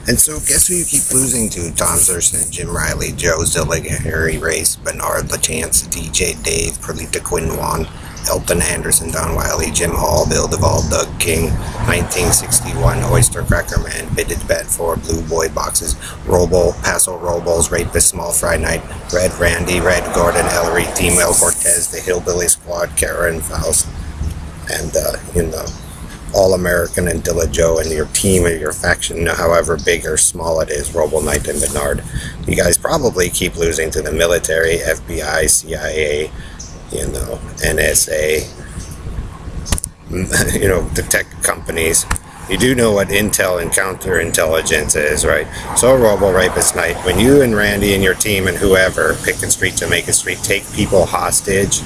And so, guess who you keep losing to? Tom Thurston, Jim Riley, Joe Zillig, Harry Race, Bernard LaChance, DJ Dave, Perlita Quinwan, Elton Anderson, Don Wiley, Jim Hall, Bill Duvall, Doug King, 1961, Oyster Cracker Man, Bitted Bad 4, Blue Boy Boxes, Robo, Paso Robles, Rapist, Small Fry Night, Red Randy, Red Gordon, Ellery, Team El Cortez, The Hillbilly Squad, Karen Faust, and, All-American and Dilla Joe and your team or your faction, however big or small it is, Robo Knight and Bernard. You guys probably keep losing to the military, FBI, CIA, NSA, the tech companies. You do know what intel and counterintelligence is, right? So, Robo Rapist Knight, when you and Randy and your team and whoever, Picket Street, Jamaica Street, take people hostage,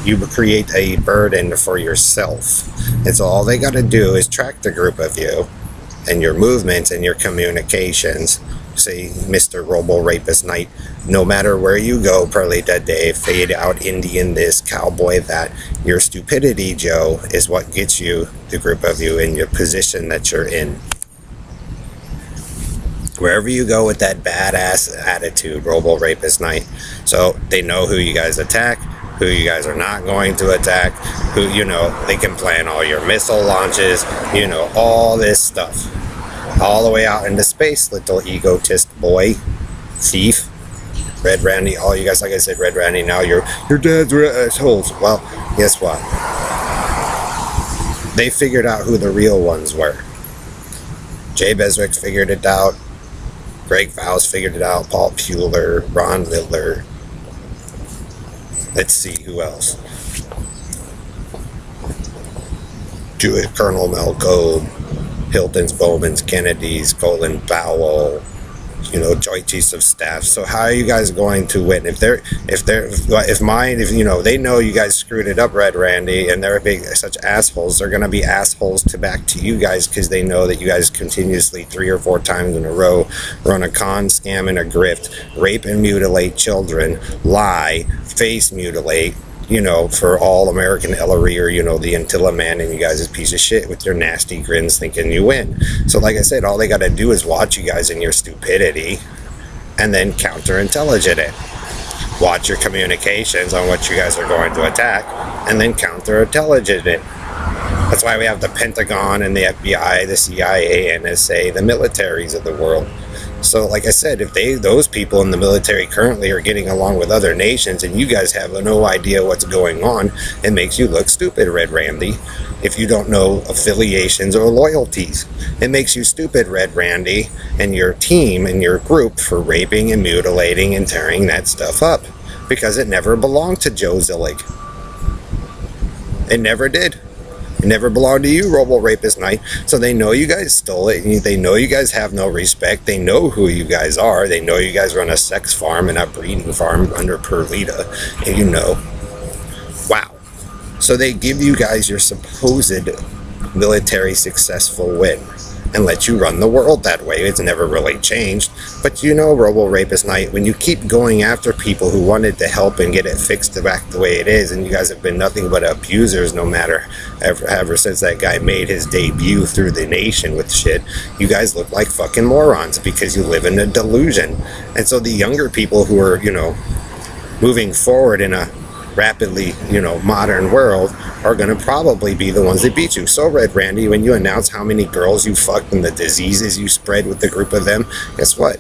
you create a burden for yourself. And so all they got to do is track the group of you and your movements and your communications. Say, Mr. Robo Rapist Knight, no matter where you go, Perlita Dave, fade out Indian this, cowboy that, your stupidity, Joe, is what gets you, the group of you, in your position that you're in. Wherever you go with that badass attitude, Robo Rapist Knight. So they know who you guys attack, who you guys are not going to attack, who, they can plan all your missile launches, all this stuff. All the way out into space, little egotist boy, thief, Red Randy, all you guys, like I said, Red Randy, now your dads were assholes. Well, guess what? They figured out who the real ones were. Jay Beswick figured it out. Greg Faust figured it out. Paul Puller, Ron Littler. Let's see who else. Jewish Colonel Mel Gold, Hilton's, Bowman's, Kennedy's, Colin Powell, Joint Chiefs of Staff. So how are you guys going to win? If they know you guys screwed it up, Red Randy, and they're such assholes, they're going to be assholes back to you guys because they know that you guys continuously 3 or 4 times in a row run a con, scam, and a grift, rape and mutilate children, lie, face mutilate, for all American Ellery or, the Antilla Man, and you guys is piece of shit with your nasty grins thinking you win. So like I said, all they got to do is watch you guys in your stupidity and then counterintelligent it. Watch your communications on what you guys are going to attack and then counterintelligent it. That's why we have the Pentagon and the FBI, the CIA, NSA, the militaries of the world. So, like I said, if those people in the military currently are getting along with other nations and you guys have no idea what's going on, it makes you look stupid, Red Randy. If you don't know affiliations or loyalties, it makes you stupid, Red Randy, and your team and your group for raping and mutilating and tearing that stuff up. Because it never belonged to Joe Zillig. It never did. It never belonged to you, Robo Rapist Knight. So they know you guys stole it. They know you guys have no respect. They know who you guys are. They know you guys run a sex farm and a breeding farm under Perlita. And wow. So they give you guys your supposed military successful win and let you run the world that way. It's never really changed. But Robo Rapist Knight, when you keep going after people who wanted to help and get it fixed back the way it is, and you guys have been nothing but abusers no matter ever since that guy made his debut through the nation with shit, you guys look like fucking morons because you live in a delusion. And so the younger people who are, moving forward in a rapidly, modern world are going to probably be the ones that beat you. So, Red Randy, when you announce how many girls you fucked and the diseases you spread with the group of them, guess what?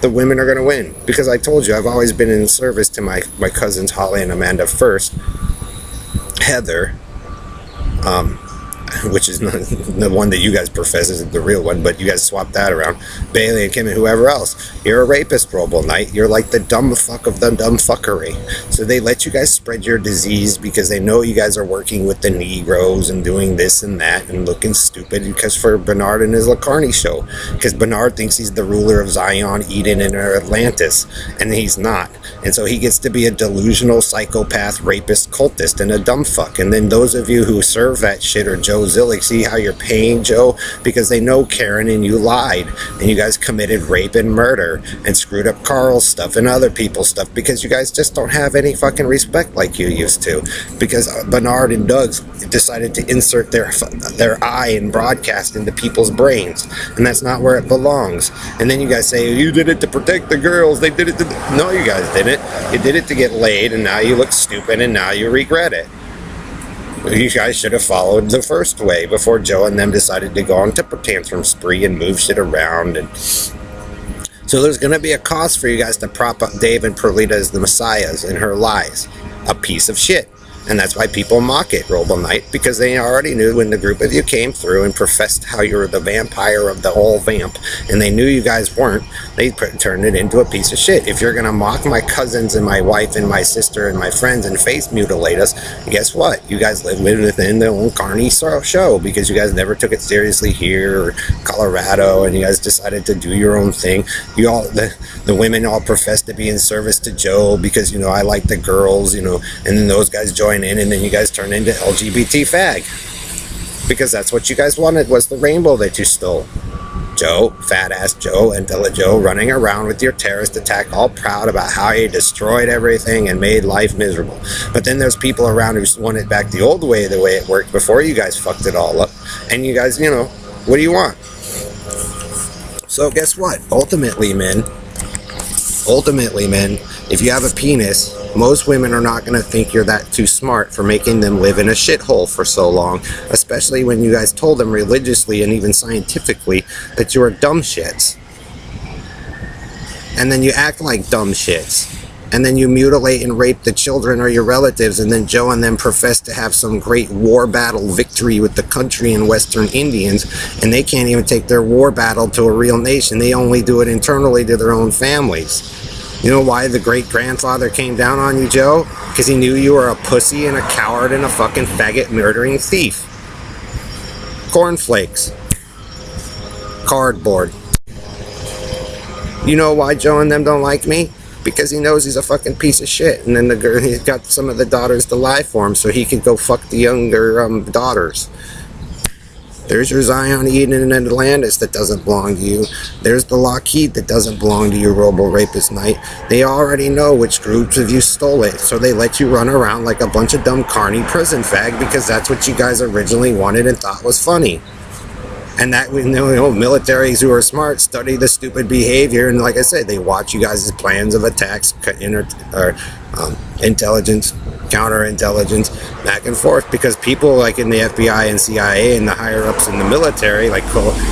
The women are going to win. Because I told you, I've always been in service to my cousins, Holly and Amanda first. Heather, which is not the one that you guys profess is the real one, but you guys swap that around. Bailey and Kim and whoever else. You're a rapist, Robo Knight. You're like the dumb fuck of the dumb fuckery. So they let you guys spread your disease because they know you guys are working with the Negroes and doing this and that and looking stupid because for Bernard and his Lacarney show. Because Bernard thinks he's the ruler of Zion, Eden, and Atlantis. And he's not. And so he gets to be a delusional psychopath, rapist, cultist, and a dumb fuck. And then those of you who serve that shit or Joe Joe Zillig. See how you're paying Joe? Because they know Karen and you lied, and you guys committed rape and murder and screwed up Carl's stuff and other people's stuff, because you guys just don't have any fucking respect like you used to. Because Bernard and Doug decided to insert their eye and broadcast into people's brains, and that's not where it belongs. And then you guys say, you did it to protect the girls, they did it to... No, you guys didn't. You did it to get laid, and now you look stupid, and now you regret it. You guys should have followed the first way before Joe and them decided to go on temper tantrum spree and move shit around. And so there's going to be a cost for you guys to prop up Dave and Perlita as the messiahs in her lies. A piece of shit. And that's why people mock it, Robo Knight, because they already knew when the group of you came through and professed how you were the vampire of the whole vamp, and they knew you guys weren't, they turned it into a piece of shit. If you're going to mock my cousins and my wife and my sister and my friends and face mutilate us, guess what? You guys live within the own Carney show, because you guys never took it seriously here or Colorado, and you guys decided to do your own thing. You all, the women all professed to be in service to Joe because, you know, I like the girls, you know, and then those guys join in, and then you guys turn into LGBT fag, because that's what you guys wanted, was the rainbow that you stole. Joe, fat ass Joe, and Joe running around with your terrorist attack, all proud about how you destroyed everything and made life miserable. But then there's people around who want it back the old way, the way it worked before you guys fucked it all up. And you guys, you know, what do you want? So guess what? Ultimately, men, if you have a penis, most women are not going to think you're that too smart for making them live in a shithole for so long, especially when you guys told them religiously and even scientifically that you are dumb shits. And then you act like dumb shits. And then you mutilate and rape the children or your relatives, and then Joe and them profess to have some great war battle victory with the country and Western Indians, and they can't even take their war battle to a real nation. They only do it internally to their own families. You know why the great-grandfather came down on you, Joe? Because he knew you were a pussy and a coward and a fucking faggot murdering thief. Cornflakes. Cardboard. You know why Joe and them don't like me? Because he knows he's a fucking piece of shit, and then he's got some of the daughters to lie for him so he can go fuck the younger daughters. There's your Zion, Eden, and Atlantis that doesn't belong to you. There's the Lockheed that doesn't belong to you, Robo-Rapist Knight. They already know which groups of you stole it, so they let you run around like a bunch of dumb carny prison fag, because that's what you guys originally wanted and thought was funny. And that, we know, militaries who are smart study the stupid behavior, and like I said, they watch you guys' plans of attacks, intelligence, counterintelligence, back and forth, because people like in the FBI and CIA and the higher ups in the military, like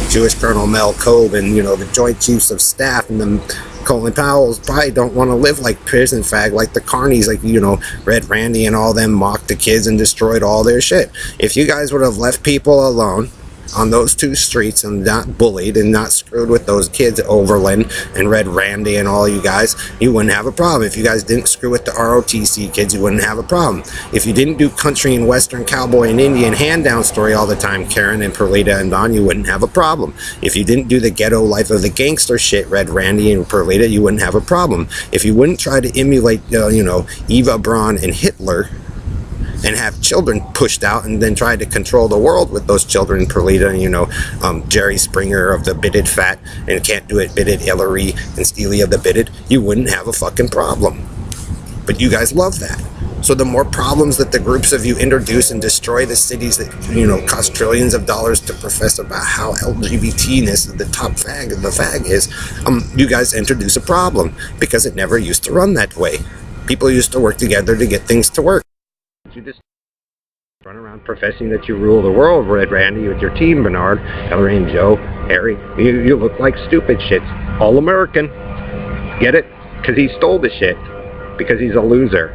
Jewish Colonel Mel Kobe and, you know, the Joint Chiefs of Staff and the Colin Powell's, probably don't want to live like prison fag, like the carnies, like, you know, Red Randy and all them mocked the kids and destroyed all their shit. If you guys would have left people alone on those two streets and not bullied and not screwed with those kids, Overland and Red Randy and all you guys, you wouldn't have a problem. If you guys didn't screw with the ROTC kids, you wouldn't have a problem. If you didn't do country and western cowboy and Indian hand down story all the time, Karen and Perlita and Don, you wouldn't have a problem. If you didn't do the ghetto life of the gangster shit, Red Randy and Perlita, you wouldn't have a problem. If you wouldn't try to emulate you know, Eva Braun and Hitler and have children pushed out and then try to control the world with those children, Perlita, you know, Jerry Springer of the Bitted Fat and Can't Do It Bitted Hillary and Steely of the Bitted, you wouldn't have a fucking problem. But you guys love that. So the more problems that the groups of you introduce and destroy the cities that, you know, cost trillions of dollars to profess about how LGBT-ness the top fag of the fag is, you guys introduce a problem, because it never used to run that way. People used to work together to get things to work. You just run around professing that you rule the world, Red Randy, with your team, Bernard, Hillary and Joe, Harry. You look like stupid shits. All American. Get it? Because he stole the shit. Because he's a loser.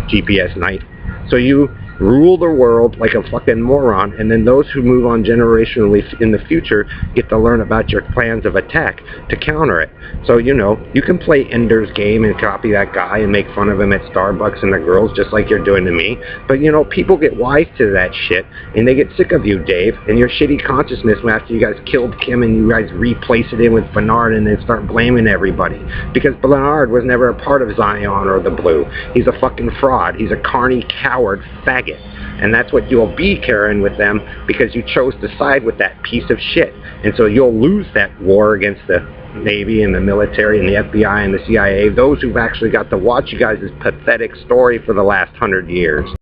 GPS Knight. So you rule the world like a fucking moron, and then those who move on generationally in the future get to learn about your plans of attack to counter it. So, you know, you can play Ender's Game and copy that guy and make fun of him at Starbucks and the girls just like you're doing to me, but, you know, people get wise to that shit, and they get sick of you, Dave, and your shitty consciousness after you guys killed Kim and you guys replace it in with Bernard and then start blaming everybody, because Bernard was never a part of Zion or the Blue. He's a fucking fraud. He's a carny, coward, faggot. and that's what you'll be carrying with them, because you chose to side with that piece of shit. And so you'll lose that war against the Navy and the military and the FBI and the CIA, those who've actually got to watch you guys' pathetic story for the last 100 years.